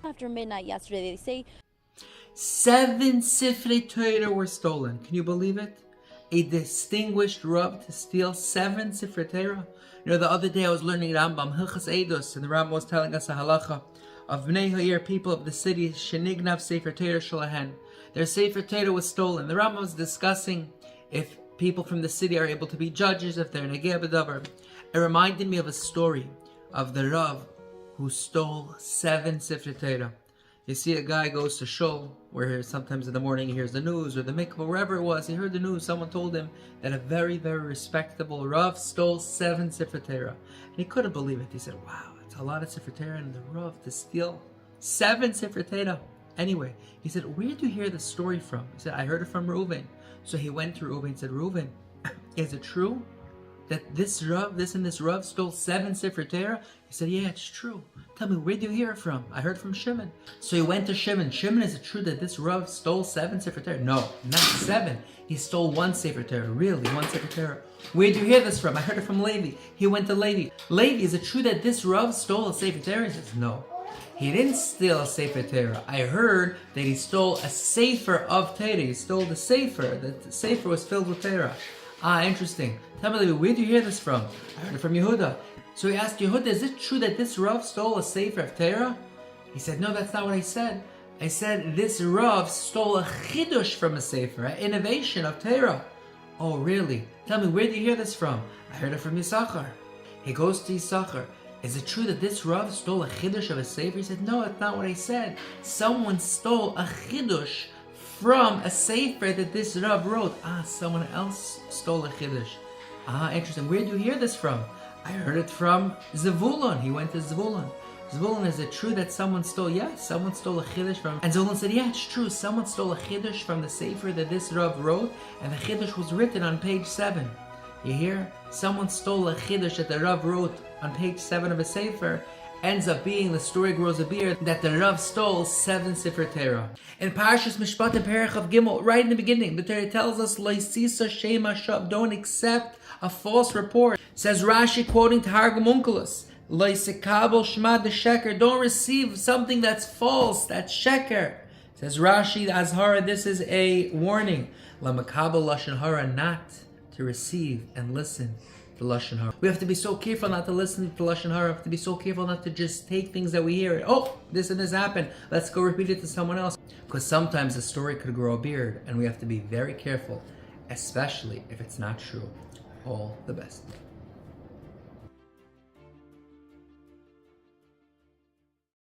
after midnight yesterday. They say 7 Sifrei Torah were stolen. Can you believe it? A distinguished Rav to steal 7 Sifrei Torah. You know, the other day I was learning Rambam, Hilchas Eidos, and the Rambam was telling us a halacha of Bnei Ha'ir, people of the city, Shenignav Sefer Torah Shalahen. Their Sefer Torah was stolen. The Rambam was discussing if people from the city are able to be judges, if they're Negeh B'davar. It reminded me of a story of the Rav who stole 7 Sifrei Torah. You see, a guy goes to shul, where sometimes in the morning he hears the news, or the mikvah, wherever it was, he heard the news, someone told him that a very, very respectable Rav stole 7 Sifrei Torah. And he couldn't believe it. He said, wow, it's a lot of Sifrei Torah, and the Rav to steal 7 Sifrei Torah. Anyway, he said, where did you hear the story from? He said, I heard it from Reuven. So he went to Reuven and said, Reuven, is it true that this and this Rav stole 7 Sifrei Torah? He said, yeah, it's true. Tell me, where did you hear it from? I heard from Shimon. So he went to Shimon. Shimon, is it true that this Rav stole 7 Sifrei Torah? No, not 7. He stole 1 Sefer Torah. Really, 1 Sefer Torah. Where did you hear this from? I heard it from Levi. He went to Levi. Levi, is it true that this Rav stole a Sefer Torah? He says, no. He didn't steal a Sefer Torah. I heard that he stole a Sefer of Torah. He stole the Sefer. The Sefer was filled with Torah. Ah, interesting. Tell me, Levi, where do you hear this from? I heard it from Yehuda. So he asked Yehuda, is it true that this Rav stole a Sefer of Torah? He said, no, that's not what I said. I said this Rav stole a Chidush from a Sefer, an innovation of Torah. Oh, really? Tell me, where do you hear this from? I heard it from Yisachar. He goes to Yisachar. Is it true that this Rav stole a Chidush of a Sefer? He said, no, that's not what I said. Someone stole a Chidush from a Sefer that this Rav wrote. Ah, someone else stole a Chidush. Ah, interesting. Where do you hear this from? I heard it from Zevulun. He went to Zevulun. Zevulun, is it true that someone stole? Yes, someone stole a Chiddush from... And Zevulun said, yeah, it's true. Someone stole a Chiddush from the Sefer that this Rav wrote, and the Chiddush was written on page 7. You hear? Someone stole a Chiddush that the Rav wrote on page 7 of a Sefer. Ends up being, the story grows a beard, that the Rav stole 7 Sifrei Torah. In Parshas Mishpatim, Perich of Gimel, right in the beginning, the Torah tells us, Loisisa Shema Shav, don't accept a false report. Says Rashi, quoting Targum Onkelos, Loisikabel Shema de Sheker, don't receive something that's false, that's Sheker. Says Rashi, Azhara, this is a warning. Lamakabel Lashon Hara, not to receive and listen to Lashon Hara. We have to be so careful not to listen to Lashon Hara. We have to be so careful not to just take things that we hear. Oh, this and this happened. Let's go repeat it to someone else. Because sometimes a story could grow a beard, and we have to be very careful, especially if it's not true. All the best.